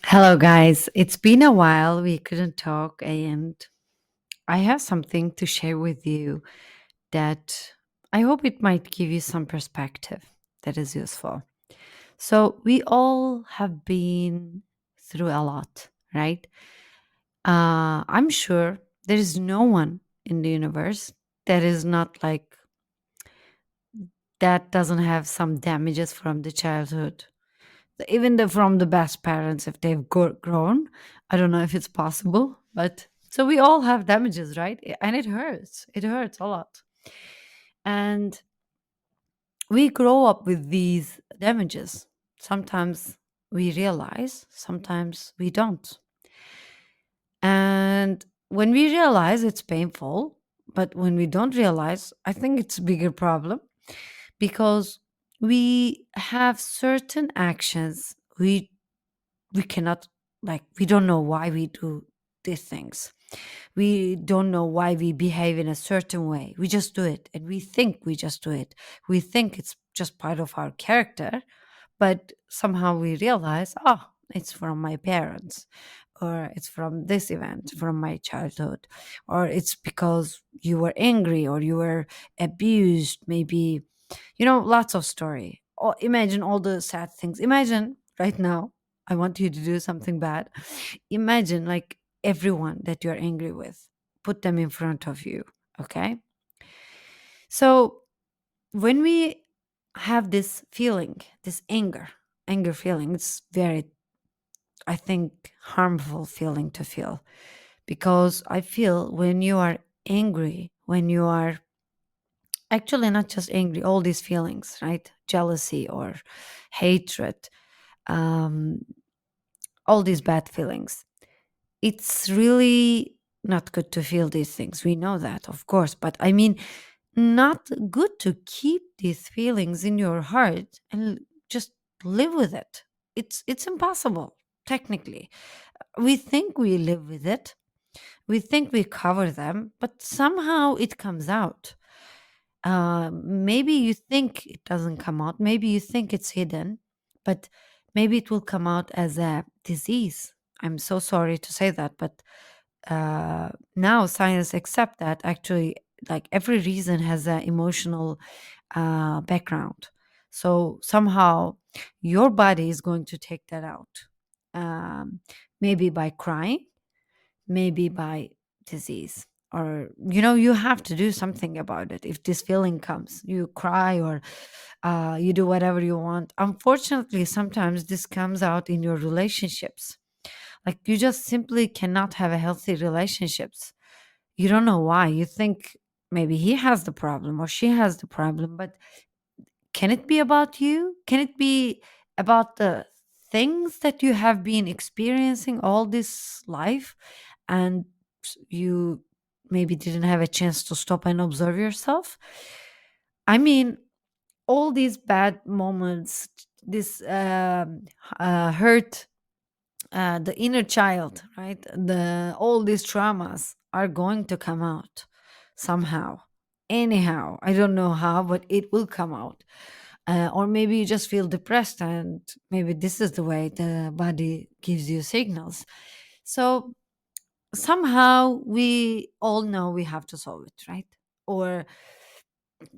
Hello, guys. It's been a while. We couldn't talk, and I have something to share with you that I hope it might give you some perspective that is useful. So, we all have been through a lot, right? I'm sure there is no one in the universe that is not like that doesn't have some damages from the childhood, even from the best parents if they've grown. I don't know if it's possible, but so we all have damages, right? And it hurts a lot, and we grow up with these damages. Sometimes we realize, sometimes we don't. And when we realize, it's painful, but when we don't realize, I think it's a bigger problem because we have certain actions we cannot, like, we don't know why we do these things. We don't know why we behave in a certain way. We just do it, and we think we just do it. We think it's just part of our character, but somehow we realize, oh, it's from my parents, or it's from this event from my childhood, or it's because you were angry or you were abused, maybe, lots of story. Or imagine all the sad things. Imagine right now, I want you to do something bad. Imagine, like, everyone that you're angry with, put them in front of you. Okay. So when we have this feeling, this anger feeling, it's very, I think, harmful feeling to feel, because I feel when you are angry, when you are actually not just angry, all these feelings, right? Jealousy or hatred, um, all these bad feelings. It's really not good to feel these things. We know that, of course, but I mean, not good to keep these feelings in your heart and just live with it. It's impossible, technically. We think we live with it. We think we cover them, but somehow it comes out. Maybe you think it doesn't come out. Maybe you think it's hidden, but maybe it will come out as a disease. I'm so sorry to say that, but now science accept that actually, like, every reason has an emotional background. So somehow your body is going to take that out. Maybe by crying, maybe by disease, or you have to do something about it. If this feeling comes, you cry, or you do whatever you want. Unfortunately, sometimes this comes out in your relationships. Like, you just simply cannot have a healthy relationships. You don't know why. You think maybe he has the problem or she has the problem, but can it be about you? Can it be about the things that you have been experiencing all this life, and you maybe didn't have a chance to stop and observe yourself? I mean, all these bad moments, this hurt, the inner child, right? All these traumas are going to come out somehow, anyhow. I don't know how, but it will come out. Or maybe you just feel depressed, and maybe this is the way the body gives you signals. So somehow we all know we have to solve it, right? Or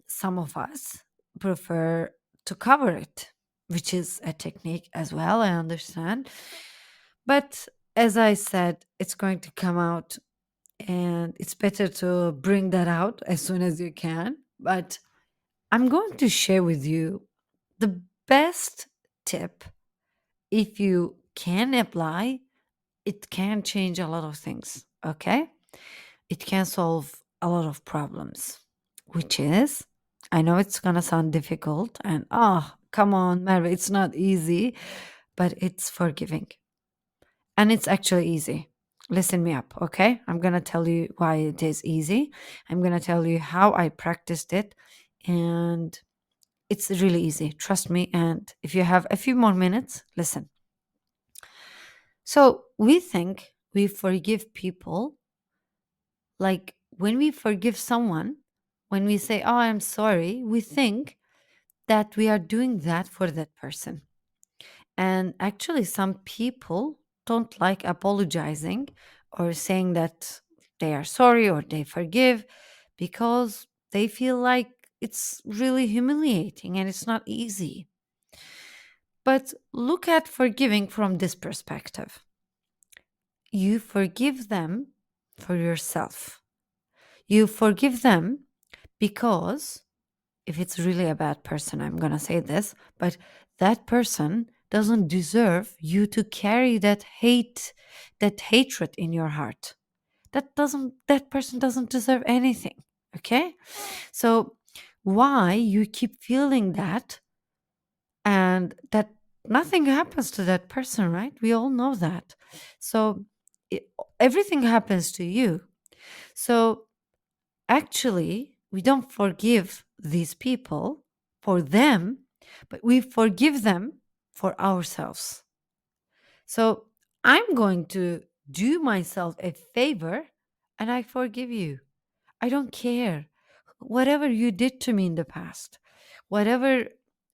some of us prefer to cover it, which is a technique as well, I understand. But as I said, it's going to come out, and it's better to bring that out as soon as you can. But I'm going to share with you the best tip. If you can apply, it can change a lot of things, okay? It can solve a lot of problems, which is, I know it's gonna sound difficult, and oh, come on, Mary, it's not easy, but it's forgiving. And it's actually easy. Listen me up, okay? I'm gonna tell you why it is easy. I'm gonna tell you how I practiced it, and it's really easy. Trust me. And if you have a few more minutes, listen. So we think we forgive people, like when we forgive someone, when we say, oh, I'm sorry, we think that we are doing that for that person. And actually, some people don't like apologizing or saying that they are sorry or they forgive because they feel like it's really humiliating and it's not easy. But look at forgiving from this perspective. You forgive them for yourself. You forgive them because if it's really a bad person, I'm going to say this, but that person doesn't deserve you to carry that hate, that hatred in your heart. That person doesn't deserve anything. Okay? So why you keep feeling that and that nothing happens to that person, right? We all know that. So it, everything happens to you. So actually, we don't forgive these people for them, but we forgive them for ourselves. So I'm going to do myself a favor and I forgive you. I don't care. Whatever you did to me in the past, whatever,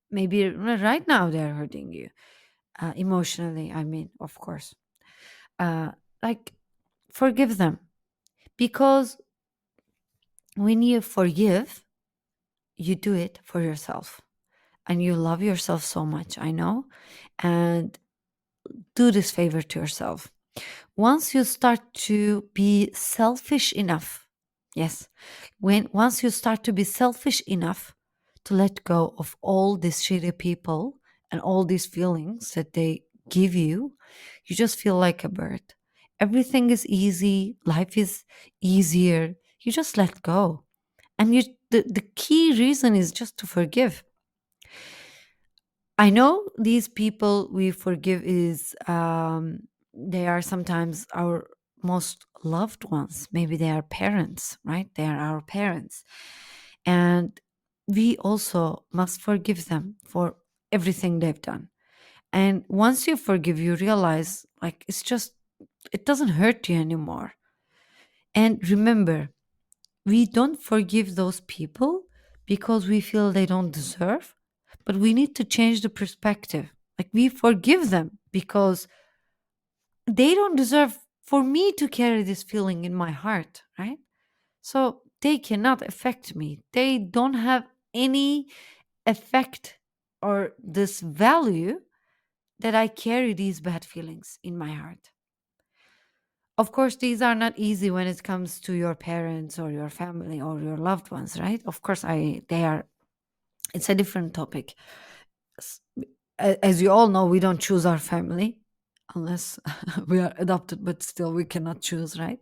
maybe right now they're hurting you emotionally, I mean, of course. Uh, like, forgive them because when you forgive, you do it for yourself and you love yourself so much, I know. And do this favor to yourself. Once you start to be selfish enough, yes, when once you start to be selfish enough to let go of all these shitty people and all these feelings that they give you, you just feel like a bird. Everything is easy, life is easier. You just let go. And the key reason is just to forgive. I know these people we forgive is they are sometimes our most loved ones. Maybe they are parents, right? They are our parents. And we also must forgive them for everything they've done. And once you forgive, you realize like it doesn't hurt you anymore. And remember, we don't forgive those people because we feel they don't deserve, but we need to change the perspective. Like, we forgive them because they don't deserve for me to carry this feeling in my heart, right? So they cannot affect me. They don't have any effect or this value that I carry these bad feelings in my heart. Of course, these are not easy when it comes to your parents or your family or your loved ones, right? Of course, they are. It's a different topic. S- As you all know, we don't choose our family unless we are adopted, but still we cannot choose, right?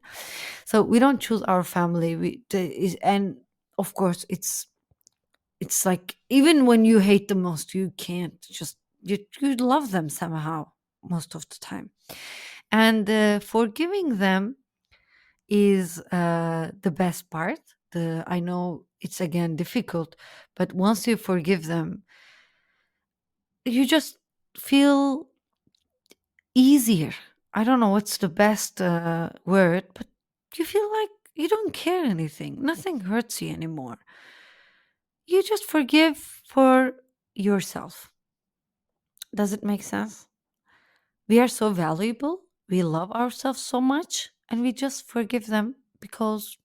So we don't choose our family. And of course, it's like even when you hate the most, you can't just you love them somehow most of the time, and forgiving them is the best part. I know it's again difficult, but once you forgive them, you just feel easier. I don't know what's the best word, but you feel like you don't care anything. Nothing hurts you anymore. You just forgive for yourself. Does it make sense? We are so valuable. We love ourselves so much, and we just forgive them because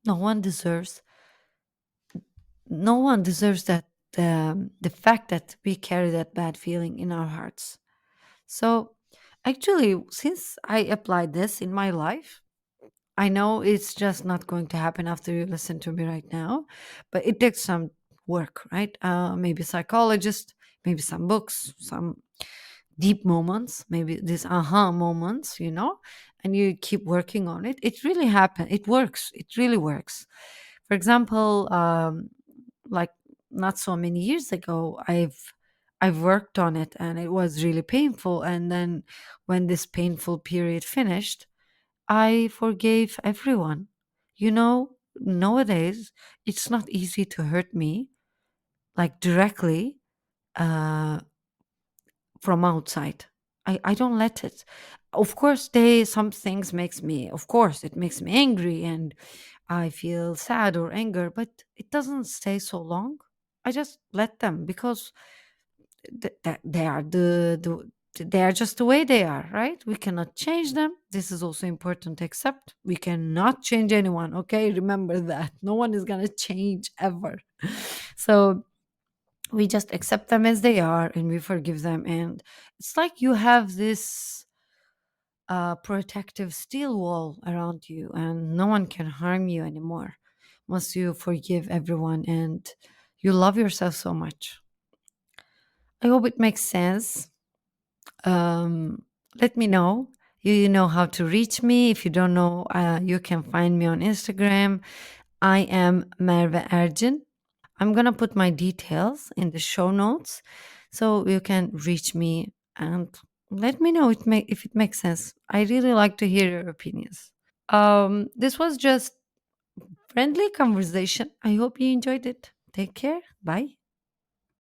no one deserves no one deserves that the fact that we carry that bad feeling in our hearts. So actually, since I applied this in my life, I know it's just not going to happen after you listen to me right now, but it takes some work, right? Maybe psychologist, maybe some books, some deep moments, maybe these aha moments, and you keep working on it. It really happens. It works. It really works. For example, like not so many years ago, I've worked on it and it was really painful. And then when this painful period finished, I forgave everyone. Nowadays it's not easy to hurt me like directly uh, from outside. I don't let it. Of course, some things makes me. Of course, it makes me angry and I feel sad or anger, but it doesn't stay so long. I just let them because they are the They are just the way they are, right? We cannot change them. This is also important to accept. We cannot change anyone, okay? Remember that. No one is going to change ever. So we just accept them as they are and we forgive them. And it's like you have this protective steel wall around you, and no one can harm you anymore once you forgive everyone and you love yourself so much. I hope it makes sense. um, Let me know. You know how to reach me. If you don't know, you can find me on Instagram. I am Merve Ergin. I'm gonna put my details in the show notes so you can reach me and let me know if it makes sense. I really like to hear your opinions. This was just friendly conversation. I hope you enjoyed it. Take care. Bye.